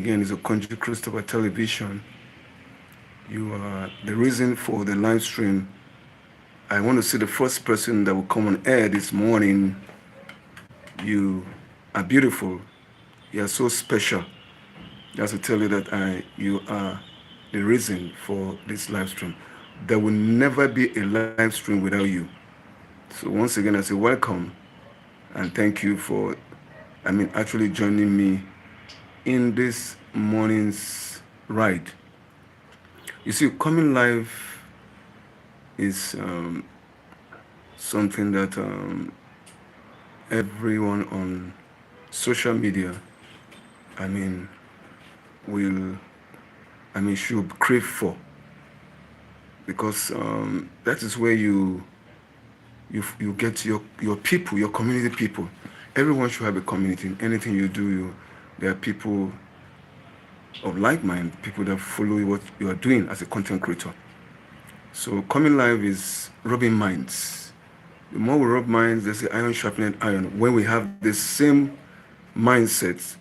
again is a country Christopher Television. You are the reason for the live stream. I want to see the first person that will come on air this morning. You are beautiful. You are so special. Just to tell you that you are the reason for this live stream. There will never be a live stream without you. So once again, I say welcome and thank you for, actually joining me in this morning's ride. You see, coming live is something that everyone on social media, I mean, will, should crave for, because that is where you get your people, your community people. Everyone should have a community. In anything you do, there are people of like mind, people that follow what you are doing as a content creator. So coming live is rubbing minds. The more we rub minds, they say iron sharpened iron. When we have the same mindset,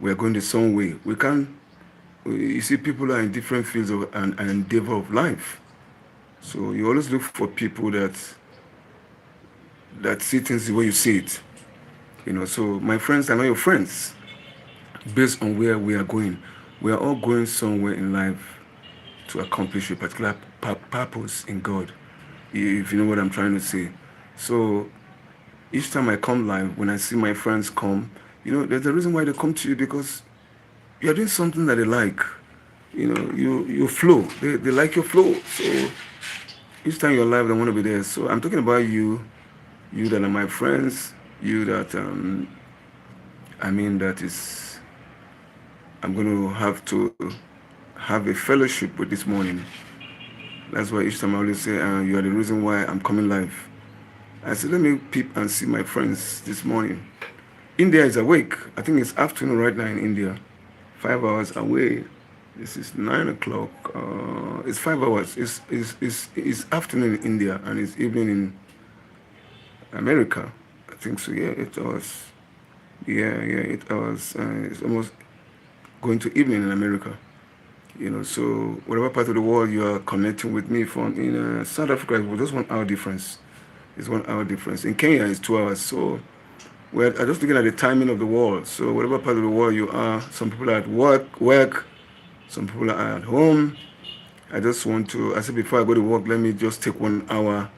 we are going the same way. We can. You see, people are in different fields of an endeavor of life. So you always look for people that see things the way you see it. So my friends are not your friends based on where we are going. We are all going somewhere in life to accomplish a particular purpose in God, if you know what I'm trying to say. So each time I come live, when I see my friends come, there's a reason why they come to you, because you're doing something that they like. You flow. They like your flow. So each time you're live, they want to be there. So I'm talking about you that are my friends, you that that is, I'm going to have a fellowship with this morning. That's why each time I always say, you are the reason why I'm coming live. I said, let me peep and see my friends this morning. India is awake. I think it's afternoon right now in India. 5 hours away. This is 9 o'clock. It's 5 hours. It's afternoon in India and it's evening in America. I think so. Yeah, it was. Yeah, it was. It's almost going to evening in America. So whatever part of the world you are connecting with me from, in South Africa, it's just 1 hour difference. It's 1 hour difference. In Kenya, it's 2 hours. So we're just looking at the timing of the world. So whatever part of the world you are, some people are at work, some people are at home. I just want to, I said before I go to work, let me just take 1 hour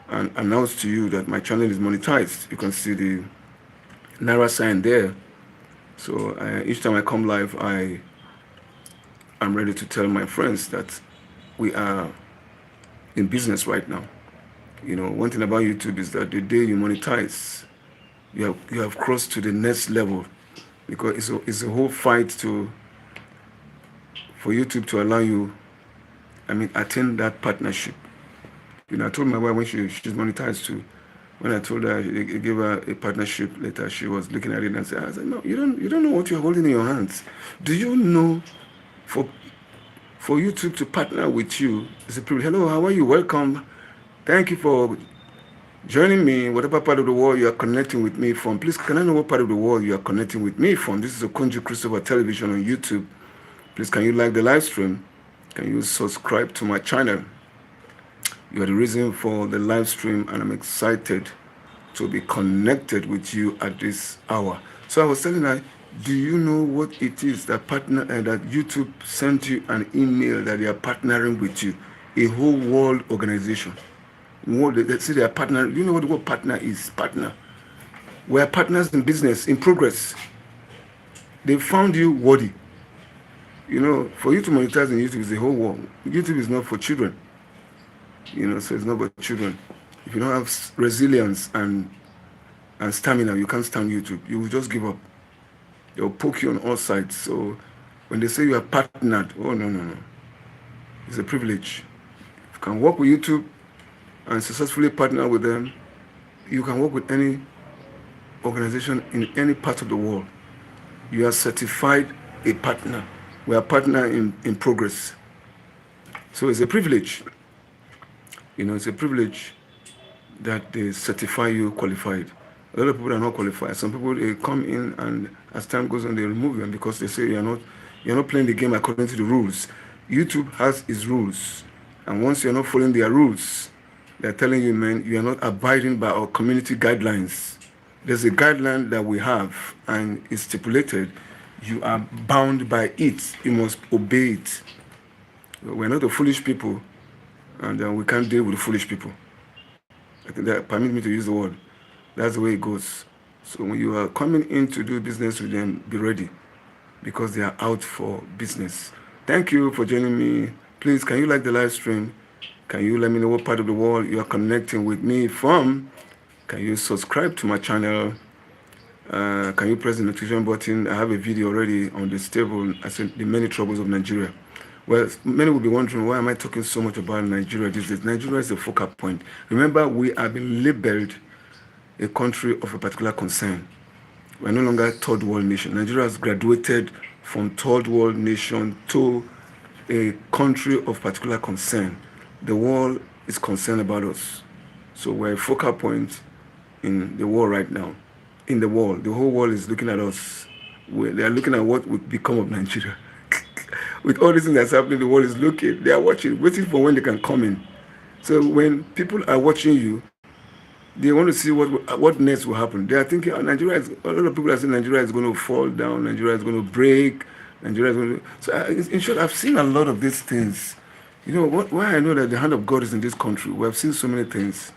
and announce to you that my channel is monetized. You can see the Naira sign there. So each time I come live, I'm ready to tell my friends that we are in business right now. One thing about YouTube is that the day you monetize, you have crossed to the next level, because it's a whole fight for YouTube to allow you, attain that partnership. I told my wife when she's monetized too. When I told her, I gave her a partnership letter, she was looking at it and said, I said, no, you don't know what you're holding in your hands. Do you know for YouTube to partner with you is a privilege? Hello, how are you? Welcome. Thank you for joining me, whatever part of the world you are connecting with me from. Please, can I know what part of the world you are connecting with me from? This is Okonjo Christopher Television on YouTube. Please, can you like the live stream? Can you subscribe to my channel? You are the reason for the live stream, and I'm excited to be connected with you at this hour. So I was telling her, do you know what it is that that YouTube sent you an email that they are partnering with you, a whole world organization? They say they are partner. You know what the word partner is? Partner. We are partners in business, in progress. They found you worthy. For you to monetize in YouTube is the whole world. YouTube is not for children. So it's not for children. If you don't have resilience and stamina, you can't stand YouTube. You will just give up. They'll poke you on all sides. So when they say you are partnered, oh no. It's a privilege. If you can work with YouTube and successfully partner with them, you can work with any organization in any part of the world. You are certified a partner. We are partner in progress. So it's a privilege. It's a privilege that they certify you qualified. A lot of people are not qualified. Some people, they come in, and as time goes on, they remove them because they say you're not playing the game according to the rules. YouTube has its rules, and once you're not following their rules, they're telling you, man, you are not abiding by our community guidelines. There's a guideline that we have, and it's stipulated. You are bound by it. You must obey it. We're not the foolish people, and we can't deal with the foolish people. I think that permit me to use the word. That's the way it goes. So when you are coming in to do business with them, be ready, because they are out for business. Thank you for joining me. Please, can you like the live stream? Can you let me know what part of the world you are connecting with me from? Can you subscribe to my channel? Can you press the notification button? I have a video already on this table. I said the many troubles of Nigeria. Well, many will be wondering, why am I talking so much about Nigeria these days? Nigeria is a focal point. Remember, we have been labeled a country of a particular concern. We're no longer a third world nation. Nigeria has graduated from third world nation to a country of particular concern. The world is concerned about us. So we're a focal point in the world right now. In the world, the whole world is looking at us. They are looking at what would become of Nigeria. With all this thing that's happening, the world is looking. They are watching, waiting for when they can come in. So when people are watching you, they want to see what next will happen. They are thinking, a lot of people are saying Nigeria is going to fall down, Nigeria is going to break, Nigeria is going to... So in short, I've seen a lot of these things. You know, why I know that the hand of God is in this country. We have seen so many things.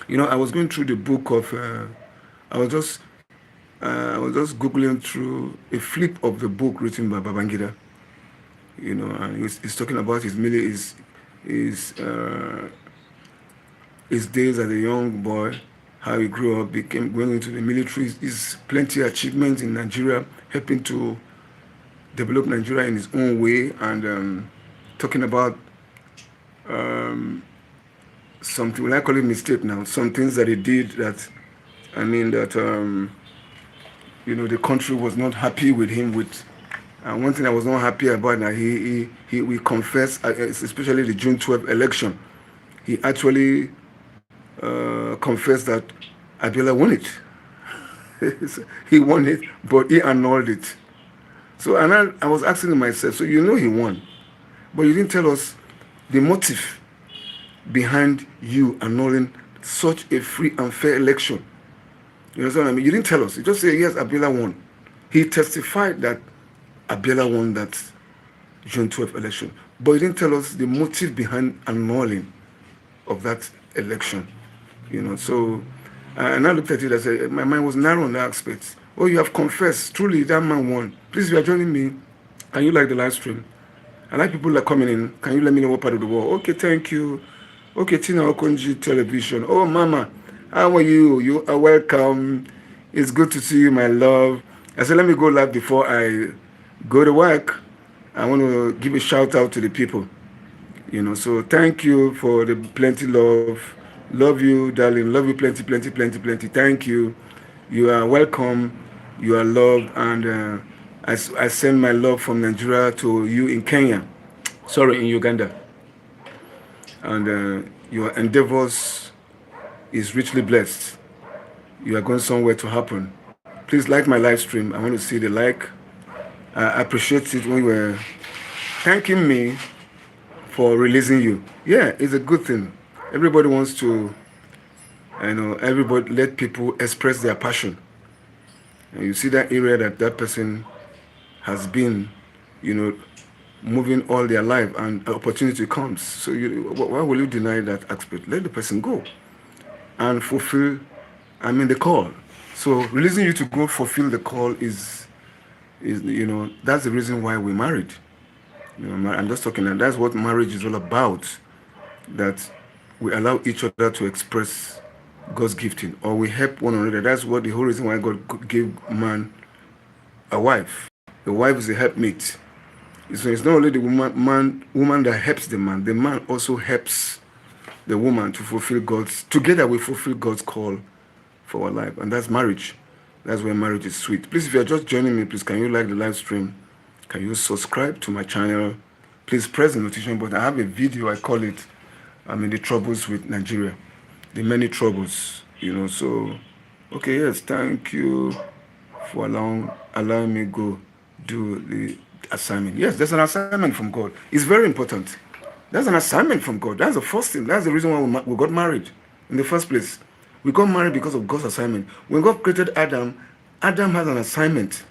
You know, I was going through the book of... I was just Googling through a flip of the book written by Babangida. You know, and he's talking about his days as a young boy, how he grew up, going into the military, his plenty of achievements in Nigeria, helping to develop Nigeria in his own way, and talking about something, well, I call it mistake now, some things that he did that, I mean, that, you know, the country was not happy with him with. And one thing I was not happy about, that we confessed, especially the June 12th election, he actually confessed that Abiola won it. He won it, but he annulled it. So and I was asking myself, so you know he won, but you didn't tell us the motive behind you annulling such a free and fair election. You understand what I mean? You didn't tell us. You just say, yes, Abiola won. He testified that Abiola won that June 12th election, but he didn't tell us the motive behind annulling of that election. You know, so and I looked at it, I said, my mind was narrow on that aspect. Oh, you have confessed, truly that man won. Please, if you are joining me, can you like the live stream? I like people that are coming in. Can you let me know what part of the world? Okay, thank you. Okay, Tina Okonji Television. Oh, Mama, how are you? You are welcome. It's good to see you, my love. I said, let me go live before I go to work. I want to give a shout out to the people. You know, so thank you for the plenty love. Love you, darling. Love you plenty, plenty, plenty, plenty. Thank you. You are welcome. You are loved. And I send my love from Nigeria to you in Kenya. Sorry, in Uganda. And your endeavors is richly blessed. You are going somewhere to happen. Please like my live stream. I want to see the like. I appreciate it when you were thanking me for releasing you. Yeah, it's a good thing. Everybody wants to, you know, everybody let people express their passion. And you see that area that person has been, you know, moving all their life, and opportunity comes. So why will you deny that aspect? Let the person go and fulfill, the call. So releasing you to go fulfill the call is, you know, that's the reason why we married. You know, I'm just talking, and that's what marriage is all about. That we allow each other to express God's gifting, or we help one another. That's what the whole reason why God gave man a wife. The wife is a helpmate. So it's not only the woman that helps the man also helps the woman to fulfill together we fulfill God's call for our life. And that's marriage. That's where marriage is sweet. Please, if you're just joining me, please, can you like the live stream? Can you subscribe to my channel? Please press the notification button. I have a video, I call it, the troubles with Nigeria. The many troubles, you know, so Okay, yes, thank you for allowing me go do the assignment. Yes, there's an assignment from God. It's very important. That's an assignment from God. That's the first thing. That's the reason why we got married in the first place. We got married because of God's assignment. When God created Adam, Adam has an assignment.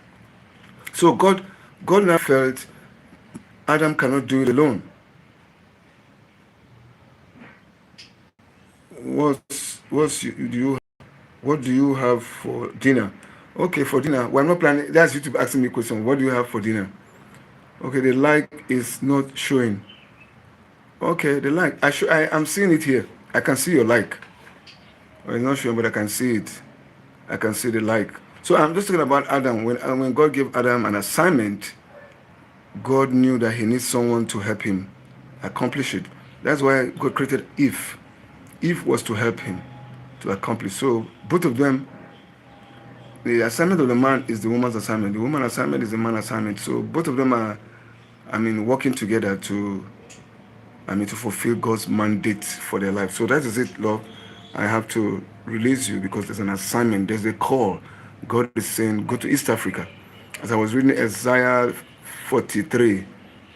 So God now felt Adam cannot do it alone. What do you have for dinner? Okay, for dinner. We're not planning. That's YouTube asking me a question. What do you have for dinner? Okay, the like is not showing. Okay, the like. I'm seeing it here. I can see your like. Well, it's not showing, but I can see it. I can see the like. So I'm just talking about Adam. When God gave Adam an assignment, God knew that he needs someone to help him accomplish it. That's why God created Eve. Eve was to help him to accomplish. So both of them, the assignment of the man is the woman's assignment. The woman's assignment is the man's assignment. So both of them are, working together to fulfill God's mandate for their life. So that is it, Lord. I have to release you because there's an assignment. There's a call. God is saying, go to East Africa. As I was reading Isaiah 43,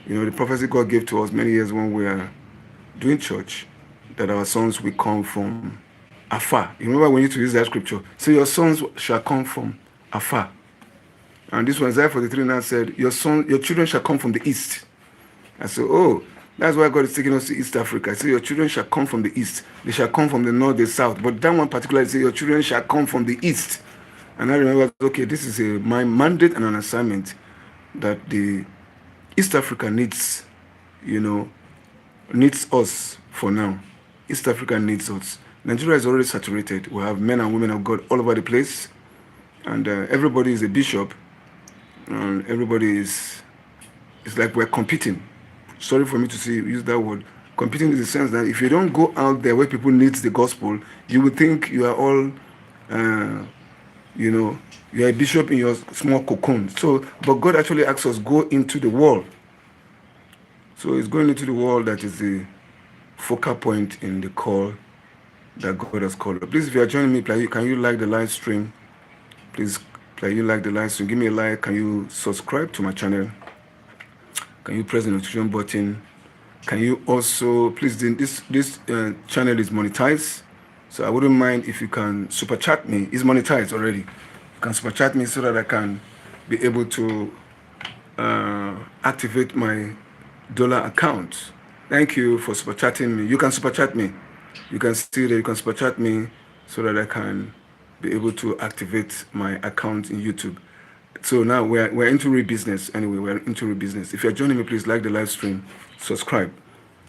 the prophecy God gave to us many years when we were doing church, that our sons will come from afar. You remember we need to use that scripture. So your sons shall come from afar. And this one, Isaiah 43 now said, your children shall come from the east. I said, oh, that's why God is taking us to East Africa. So your children shall come from the east. They shall come from the north, the south. But that one particularly says, your children shall come from the east. And I remember, okay, this is my mandate and an assignment that the East Africa needs, needs us for now. East Africa needs us. Nigeria is already saturated. We have men and women of God all over the place. And everybody is a bishop. And everybody it's like we're competing. Sorry for me to use that word. Competing in the sense that if you don't go out there where people need the gospel, you would think you are all, you are a bishop in your small cocoon. So, but God actually asks us go into the world. So it's going into the world that is the focal point in the call that God has called. Please, if you are joining me, can you like the live stream? Please, you like the live stream. Give me a like. Can you subscribe to my channel? Can you press the notification button? Can you also, please, this channel is monetized. So I wouldn't mind if you can super chat me. It's monetized already. You can super chat me so that I can be able to activate my dollar account. Thank you for super chatting me. You can super chat me. You can see that you can super chat me so that I can be able to activate my account in YouTube. So now we're into real business. Anyway, we're into real business. If you're joining me, please like the live stream, subscribe.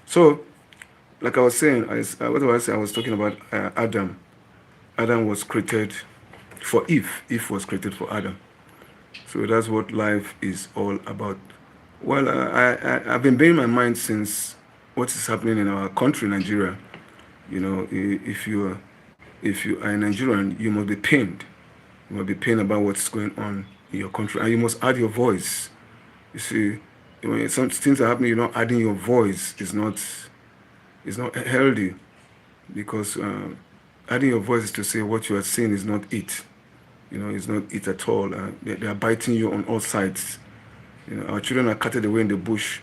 So, like I was saying, what was I was talking about Adam. Adam was created for Eve. Eve was created for Adam. So that's what life is all about. Well, I've been bearing my mind since what is happening in our country, Nigeria. If you are a Nigerian, you must be pained. You must be pained about what's going on in your country, and you must add your voice. You see, when some things are happening, you're not adding your voice. It's not healthy, because adding your voice is to say what you are saying is not it. It's not it at all. They are biting you on all sides. Our children are carted away in the bush.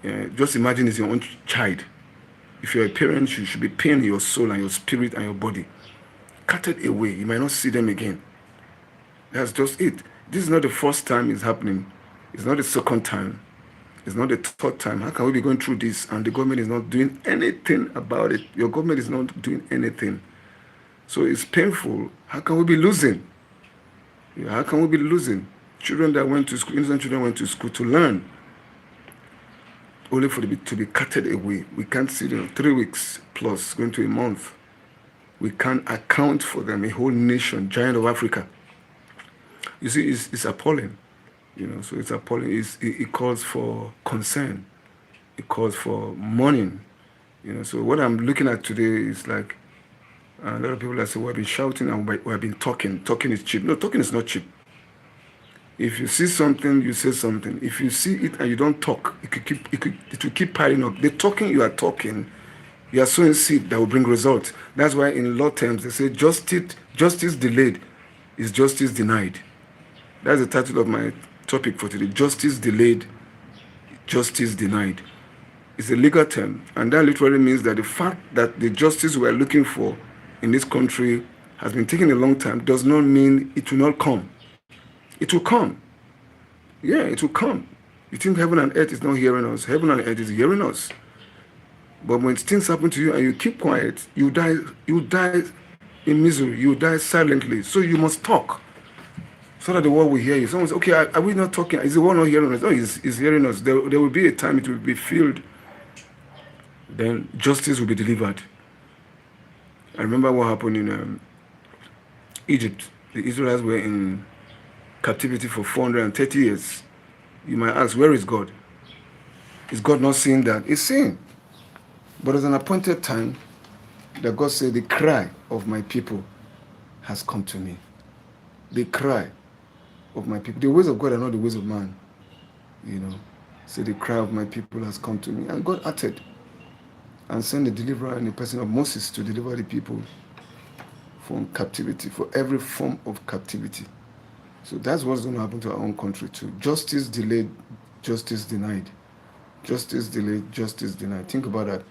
Just imagine it's your own child. If you're a parent, you should be paying your soul and your spirit and your body. Carted away. You might not see them again. That's just it. This is not the first time it's happening. It's not the second time. It's not the third time. How can we be going through this and the government is not doing anything about it? Your government is not doing anything. So it's painful. How can we be losing? How can we be losing? Children that went to school, innocent children went to school to learn, only for them to be carted away. We can't see them 3 weeks plus, going to a month. We can't account for them, a whole nation, giant of Africa. You see, it's appalling. So it's appalling. It calls for concern. It calls for mourning. So what I'm looking at today is like a lot of people that say, we have been shouting and we have been talking. Talking is cheap. No, talking is not cheap. If you see something, you say something. If you see it and you don't talk, it will keep piling up. The talking you are talking, you are sowing seed that will bring results. That's why in law terms they say, just Justice delayed is justice denied. That's the title of my topic for today. Justice delayed, justice denied. It's a legal term, and that literally means that the fact that the justice we are looking for in this country has been taking a long time does not mean it will not come. It will come. Yeah, it will come. You think heaven and earth is not hearing us? Heaven and earth is hearing us. But when things happen to you and you keep quiet, you die. You die in misery. You die silently. So you must talk, so that the world will hear you. Someone says, "Okay, are we not talking? Is the world not hearing us?" No, he's hearing us. There will be a time it will be filled. Then justice will be delivered. I remember what happened in Egypt. The Israelites were in captivity for 430 years. You might ask, where is God? Is God not seeing that? He's seeing. But there's an appointed time that God said, the cry of my people has come to me. The cry of my people. The ways of God are not the ways of man. So the cry of my people has come to me. And God acted and sent the deliverer in the person of Moses to deliver the people from captivity, for every form of captivity. So that's what's going to happen to our own country too. Justice delayed, justice denied. Justice delayed, justice denied. Think about that.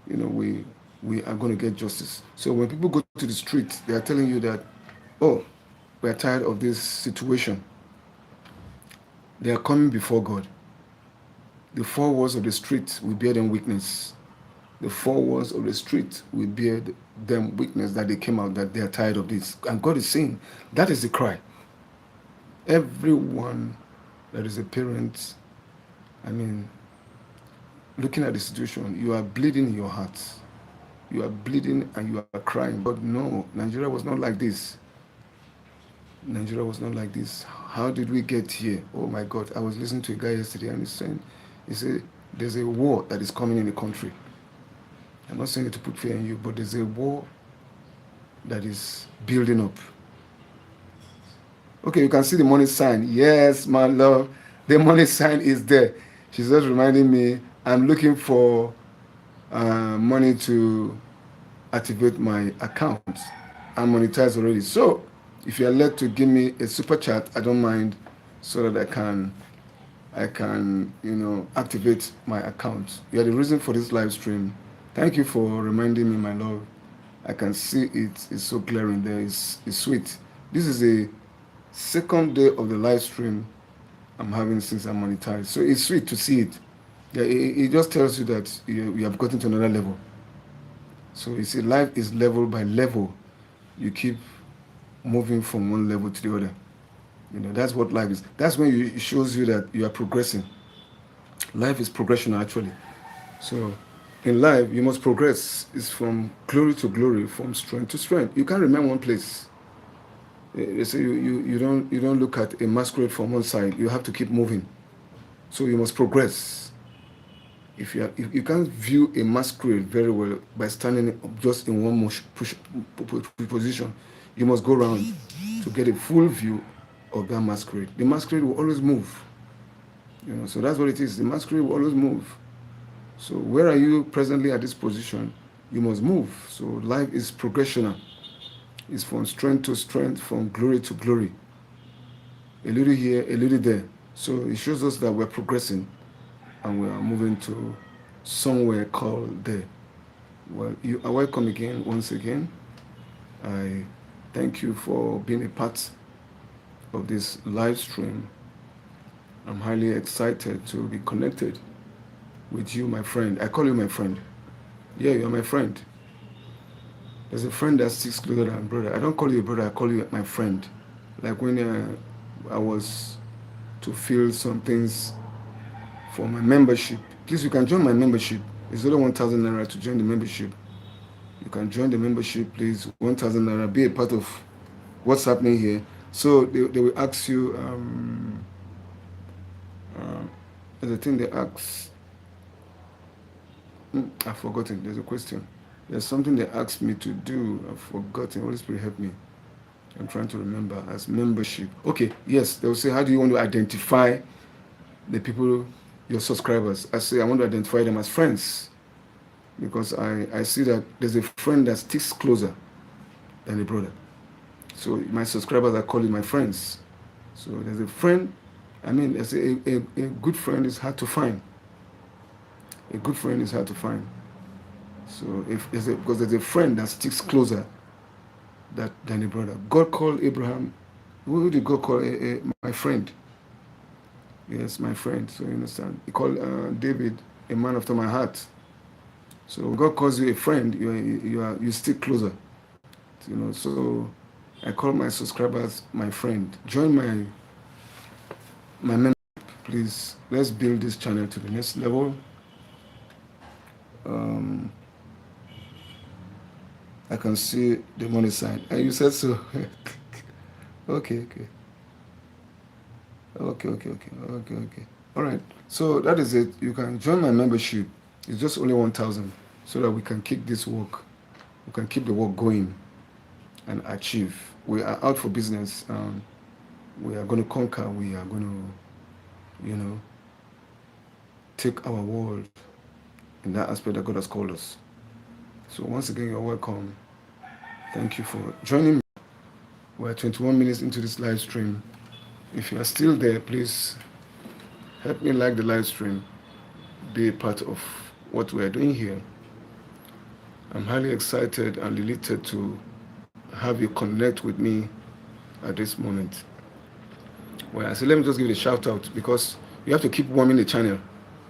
We are going to get justice. So when people go to the street, they are telling you that, oh, we are tired of this situation. They are coming before God. The four walls of the street will bear them witness. The four walls of the street will bear them witness that they came out, that they are tired of this. And God is saying, that is the cry. Everyone that is a parent, looking at the situation, you are bleeding in your heart. You are bleeding and you are crying. But no, Nigeria was not like this. Nigeria was not like this. How did we get here? Oh my God. I was listening to a guy yesterday and he said, there's a war that is coming in the country. I'm not saying it to put fear in you, but there's a war that is building up. Okay, you can see the money sign. Yes, my love, the money sign is there. She's just reminding me, I'm looking for money to activate my account. I'm monetized already. So if you are led to give me a super chat, I don't mind, so that I can activate my account. You are the reason for this live stream. Thank you for reminding me, my love. I can see it. It's so glaring there. It's sweet. This is a second day of the live stream I'm having since I'm monetized. So it's sweet to see it. Yeah, it just tells you that you have gotten to another level. So you see, life is level by level. You keep moving from one level to the other. That's what life is. That's when it shows you that you are progressing. Life is progression, actually. So in life, you must progress. It's from glory to glory, from strength to strength. You can't remain one place. They say you don't look at a masquerade from one side. You have to keep moving. So you must progress. If you can't view a masquerade very well by standing just in one position, you must go around to get a full view of that masquerade. The masquerade will always move. So that's what it is. The masquerade will always move. So where are you presently at this position? You must move. So life is progressional. It's from strength to strength, from glory to glory. A little here, a little there. So it shows us that we're progressing and we are moving to somewhere called there. Well, you are welcome again, once again. I thank you for being a part of this live stream. I'm highly excited to be connected with you, my friend. I call you my friend. Yeah, you're my friend. There's a friend that sticks closer than brother. I don't call you a brother, I call you my friend. Like when I was to fill some things for my membership. Please, you can join my membership. It's only 1,000 naira to join the membership. You can join the membership, please. 1,000 naira. Be a part of what's happening here. So they will ask you, there's a thing they ask. I've forgotten. There's a question. There's something they asked me to do. I've forgotten. Holy Spirit, help me. I'm trying to remember. As membership. Okay, yes. They will say, how do you want to identify the people, your subscribers? I say, I want to identify them as friends. Because I see that there's a friend that sticks closer than a brother. So my subscribers are calling my friends. So there's a friend. I mean, a good friend is hard to find. A good friend is hard to find. So because there's a friend that sticks closer than a brother. God called Abraham. Who did God call my friend? Yes, my friend. So you understand. He called David a man after my heart. So when God calls you a friend, you stick closer. You know. So I call my subscribers my friend. Join my membership, please. Let's build this channel to the next level. I can see the money sign. And you said so. Okay. All right. So that is it. You can join my membership. It's just only 1,000, so that we can keep this work. We can keep the work going and achieve. We are out for business. We are going to conquer. We are going to, take our world in that aspect that God has called us. So once again, you're welcome. Thank you for joining me. We're 21 minutes into this live stream. If you are still there, please help me like the live stream. Be a part of what we are doing here. I'm highly excited and elated to have you connect with me at this moment. Well, I said, let me just give it a shout out, because you have to keep warming the channel.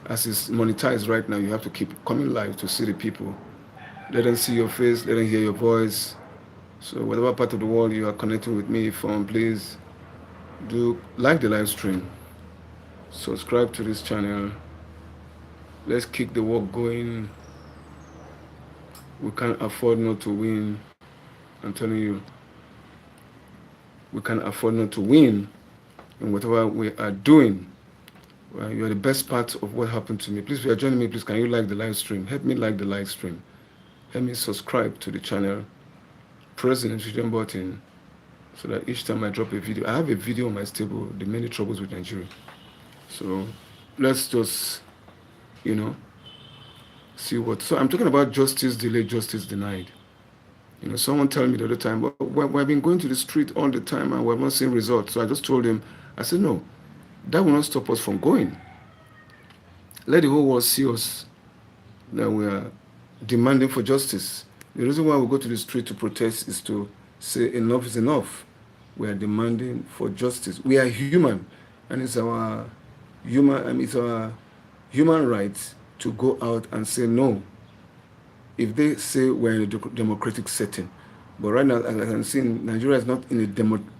As it's monetized right now, you have to keep coming live to see the people. Let them see your face, let them hear your voice. So whatever part of the world you are connecting with me from, please do like the live stream. Subscribe to this channel. Let's keep the work going. We can't afford not to win. I'm telling you, we can't afford not to win in whatever we are doing. Well, you are the best part of what happened to me. Please, if you are joining me, please, can you like the live stream? Help me like the live stream. Help me subscribe to the channel. Press the notification button so that each time I drop a video, I have a video on my stable, the many troubles with Nigeria. So let's just, see what. So I'm talking about justice delayed, justice denied. Someone tell me the other time, well, we've been going to the street all the time and we're not seeing results. So I just told him, I said, no, that will not stop us from going. Let the whole world see us, that we are demanding for justice. The reason why we go to the street to protest is to say enough is enough. We are demanding for justice. We are human, and it's our human right to go out and say no. If they say we're in a democratic setting, but right now, as I can see, Nigeria is not in a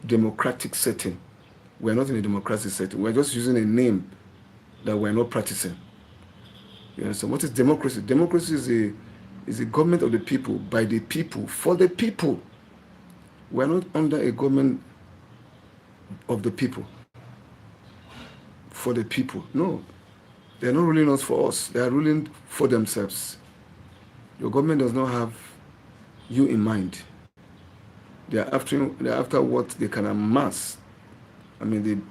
democratic setting. We're not in a democratic setting. We're just using a name that we're not practicing. You understand? What is democracy? Democracy is a government of the people, by the people, for the people. We're not under a government of the people, for the people. No. They're not ruling us for us. They are ruling for themselves. Your government does not have you in mind. They're after what they can amass. I mean,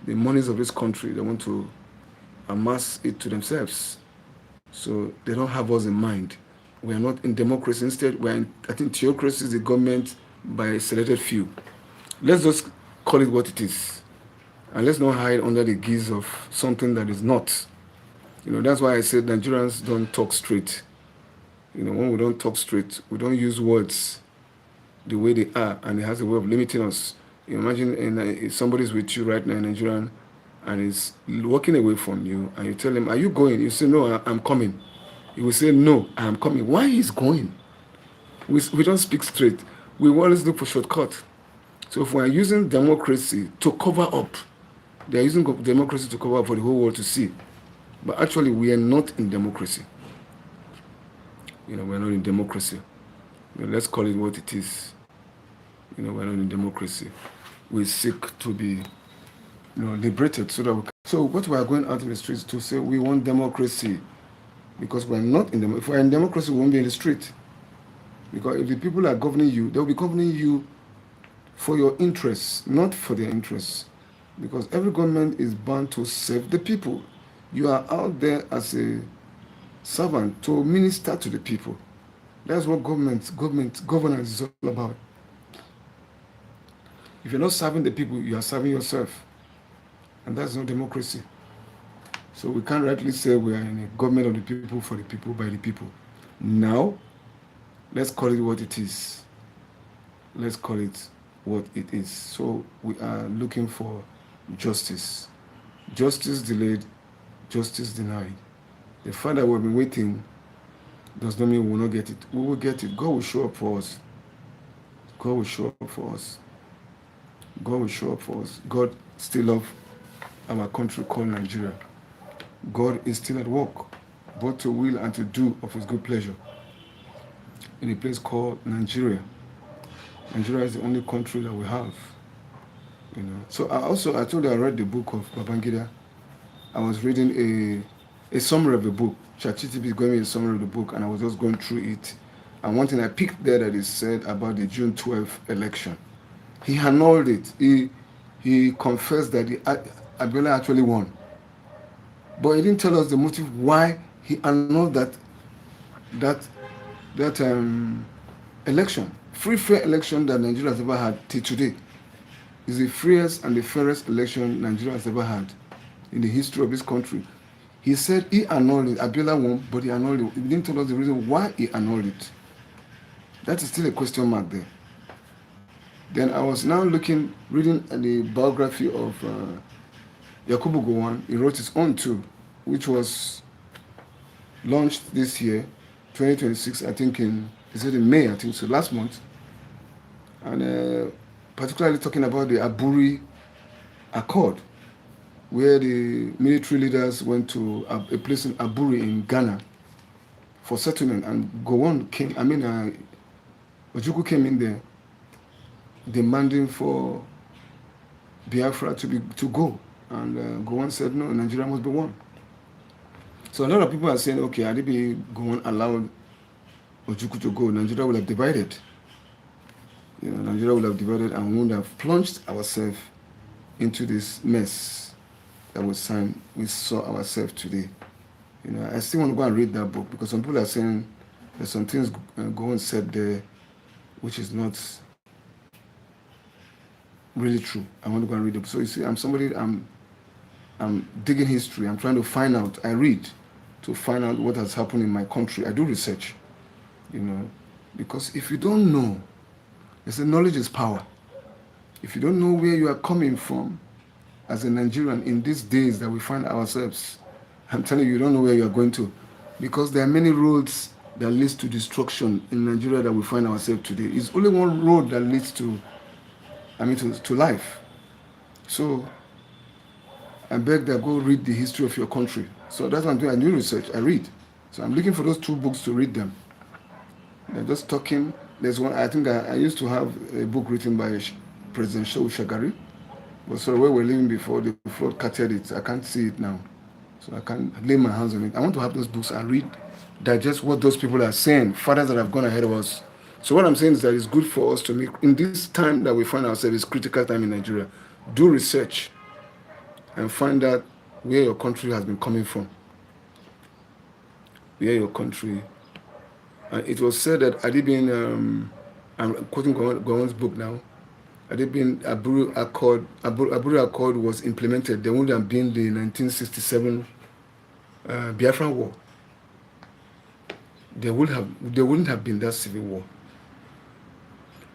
the monies of this country, they want to amass it to themselves. So they don't have us in mind. We are not in democracy. Instead, I think theocracy is the government by a selected few. Let's just call it what it is. And let's not hide under the guise of something that is not. That's why I said Nigerians don't talk straight. When we don't talk straight, we don't use words the way they are, and it has a way of limiting us. Imagine if somebody's with you right now in Nigeria and is walking away from you, and you tell him, are you going? You say, no, I'm coming. He will say, no, I'm coming. Why is going? We don't speak straight. We always look for shortcuts. So if we are using democracy to cover up, they are using democracy to cover up for the whole world to see. But actually, we are not in democracy. We're not in democracy. Let's call it what it is. We're not in democracy. We seek to be, liberated so that we can. So what we are going out in the streets to say, we want democracy, because we're not in democracy. If we're in democracy, we won't be in the street. Because if the people are governing you, they'll be governing you for your interests, not for their interests. Because every government is bound to serve the people. You are out there as a servant to minister to the people. That's what governance is all about. If you're not serving the people, you are serving yourself. And that's not democracy. So we can't rightly say we are in a government of the people, for the people, by the people. Now, let's call it what it is. Let's call it what it is. So we are looking for justice. Justice delayed, justice denied. The fact that we've been waiting does not mean we will not get it. We will get it. God will show up for us. God will show up for us. God will show up for us. God still loves our country called Nigeria. God is still at work, both to will and to do of his good pleasure, in a place called Nigeria. Nigeria is the only country that we have. So I told you I read the book of Babangida. I was reading a summary of the book. ChatGPT is giving me a summary of the book, and I was just going through it. And one thing I picked there that is said about the June 12th election. He annulled it. He confessed that Abiola actually won. But he didn't tell us the motive why he annulled that election. Free, fair election that Nigeria has ever had till today. It's the freest and the fairest election Nigeria has ever had in the history of this country. He said he annulled it. Abiola won, but he annulled it. He didn't tell us the reason why he annulled it. That is still a question mark there. Then I was now reading the biography of Yakubu Gowon. He wrote his own too, which was launched this year, 2026, I think in May, I think so, last month. And particularly talking about the Aburi Accord, where the military leaders went to a place in Aburi in Ghana for settlement. And Ojukwu came in there demanding for Biafra to go. And Gowon said, no, Nigeria must be one. So a lot of people are saying, okay, Adibi Gowon allowed Ojukwu to go, Nigeria would have divided. Nigeria would have divided and we would have plunged ourselves into this mess that we saw ourselves today. I still want to go and read that book, because some people are saying there's some things Gowon said there which is not really true. I want to go and read it. So you see, I'm digging history. I'm trying to find out. I read to find out what has happened in my country. I do research, because if you don't know, they say knowledge is power. If you don't know where you are coming from as a Nigerian in these days that we find ourselves, I'm telling you, you don't know where you are going to, because there are many roads that leads to destruction in Nigeria that we find ourselves today. It's only one road that leads to life. So I beg that go read the history of your country. So that's what I'm doing. I do research. I read. So I'm looking for those two books to read them. They're just talking. There's one. I think I used to have a book written by President Shehu Shagari, but so where we're living before the flood carted it. I can't see it now, so I can't lay my hands on it. I want to have those books and read, digest what those people are saying, fathers that have gone ahead of us. So what I'm saying is that it's good for us to make, in this time that we find ourselves, is critical time in Nigeria, do research and find out where your country has been coming from. Where your country. And it was said that I'm quoting Gowon's book now, Aburi Accord was implemented, there would have been the 1967 Biafran War. There wouldn't have been that civil war.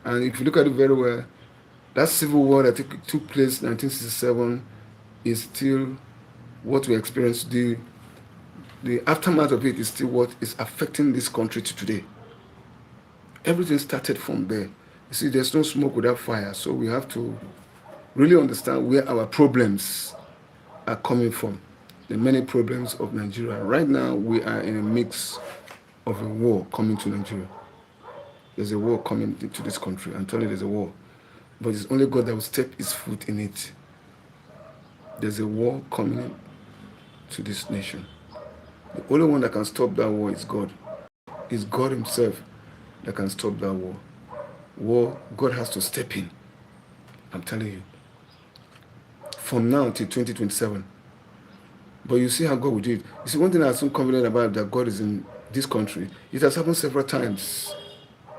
And if you look at it very well, that civil war that took place in 1967 is still what we experienced. The aftermath of it is still what is affecting this country to today. Everything started from there. You see, there's no smoke without fire. So we have to really understand where our problems are coming from. The many problems of Nigeria. Right now, we are in a mix of a war coming to Nigeria. There's a war coming into this country. I'm telling you, there's a war. But it's only God that will step his foot in it. There's a war coming to this nation. The only one that can stop that war is God. It's God himself that can stop that war. War, God has to step in. I'm telling you. From now till 2027. But you see how God will do it. You see, one thing I'm so confident about that God is in this country, it has happened several times.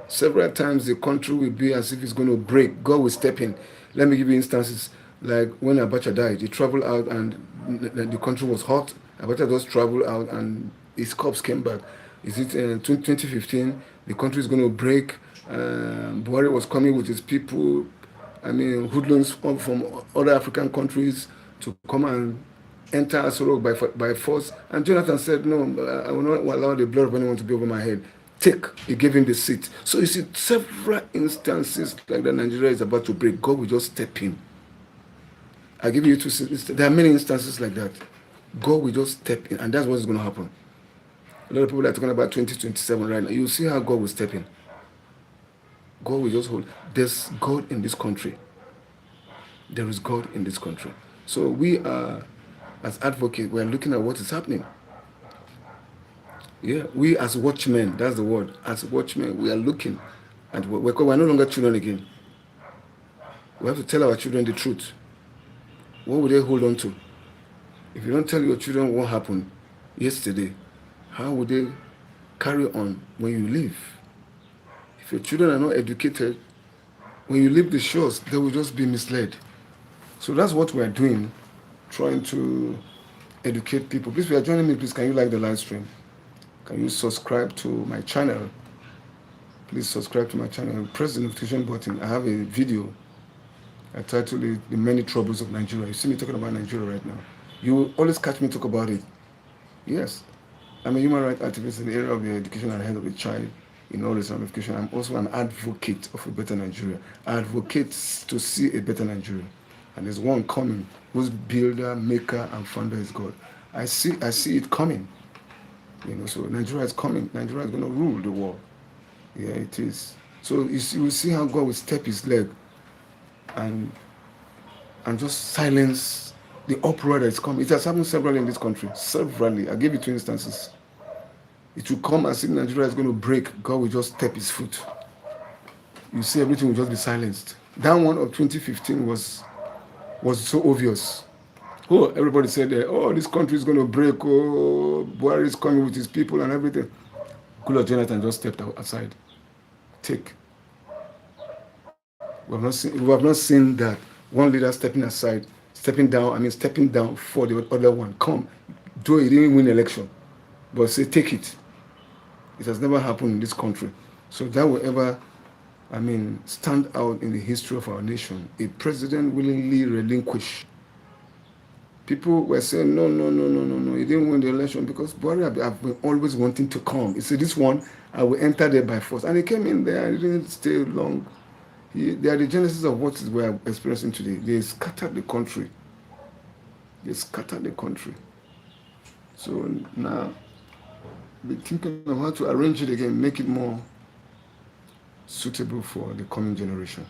Several times the country will be as if it's going to break. God will step in. Let me give you instances. Like when Abacha died, he traveled out and the country was hot. Abacha just traveled out and his corpse came back. Is it 2015? The country is going to break. Buhari was coming with his people. I mean, hoodlums from other African countries to come and enter Asoro by force. And Jonathan said, no, I will not allow the blood of anyone to be over my head. Take. He gave him the seat. So you see several instances like that Nigeria is about to break. God will just step in. I give you two. There are many instances like that. God will just step in, and that's what's going to happen. A lot of people are talking about 2027 right now. You see how God will step in. God will just hold. There's God in this country. There is God in this country. So we are, as advocates, we are looking at what is happening. Yeah, we as watchmen, that's the word. As watchmen, we are looking at what we're no longer children again. We have to tell our children the truth. What will they hold on to? If you don't tell your children what happened yesterday, how will they carry on when you leave? If your children are not educated, when you leave the shores, they will just be misled. So that's what we're doing, trying to educate people. Please, if you are joining me, please, can you like the live stream? Can you subscribe to my channel? Please subscribe to my channel. Press the notification button. I have a video. I titled it The Many Troubles of Nigeria. You see me talking about Nigeria right now. You will always catch me talk about it. Yes. I'm a human rights activist in the area of the education and health of the child in all its ramifications. I'm also an advocate of a better Nigeria. I advocate to see a better Nigeria. And there's one coming whose builder, maker, and founder is God. I see it coming. So Nigeria is coming. Nigeria is going to rule the world. Yeah, it is. So you will see how God will step his leg and just silence the uproar that is coming. It has happened severally in this country. Severally. I'll give you two instances. It will come as if Nigeria is going to break. God will just step his foot. You see, everything will just be silenced. That one of 2015 was so obvious. Oh, everybody said, this country is going to break. Oh, Buhari is coming with his people and everything. Goodluck Jonathan just stepped aside. Take. We have not seen that one leader stepping down for the other one. Come, though he didn't win the election, but say take it. It has never happened in this country. So that will ever, stand out in the history of our nation. A president willingly relinquish. People were saying, no, he didn't win the election because Buhari have been always wanting to come. He said, this one, I will enter there by force. And he came in there, he didn't stay long. They are the genesis of what we are experiencing today. They scattered the country. So now, we're thinking of how to arrange it again, make it more suitable for the coming generation.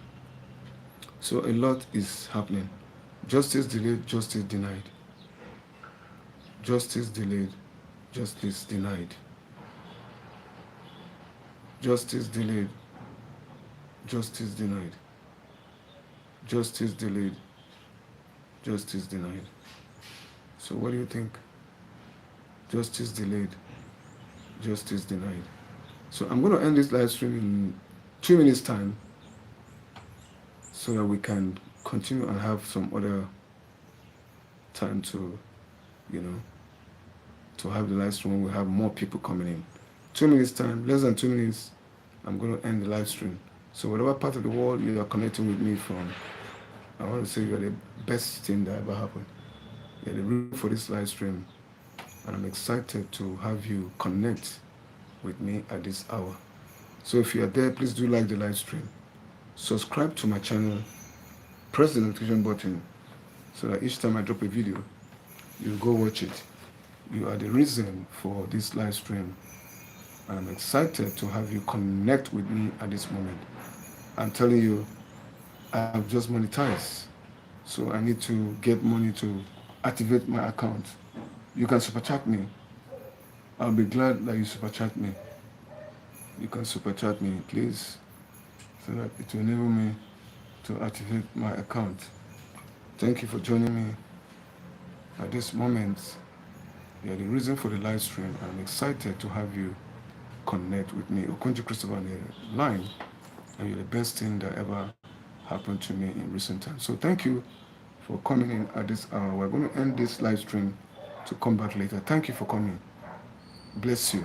So a lot is happening. Justice delayed, justice denied. Justice delayed, justice denied. Justice delayed, justice denied. Justice delayed, justice denied. So what do you think? Justice delayed, justice denied. So I'm going to end this live stream in 2 minutes time so that we can continue and have some other time to, to have the live stream when we have more people coming in. 2 minutes time, less than 2 minutes, I'm going to end the live stream. So whatever part of the world you are connecting with me from, I want to say you're the best thing that ever happened. You're the reason for this live stream. And I'm excited to have you connect with me at this hour. So if you are there, please do like the live stream. Subscribe to my channel. Press the notification button so that each time I drop a video, you go watch it. You are the reason for this live stream. And I'm excited to have you connect with me at this moment. I'm telling you, I've just monetized. So I need to get money to activate my account. You can super chat me. I'll be glad that you super chat me. You can super chat me, please, so that it will enable me to activate my account. Thank you for joining me at this moment. You're the reason for the live stream. I'm excited to have you connect with me. Okonjo Christopher on the line, and you're the best thing that ever happened to me in recent times. So thank you for coming in at this hour. We're going to end this live stream to come back later. Thank you for coming. Bless you.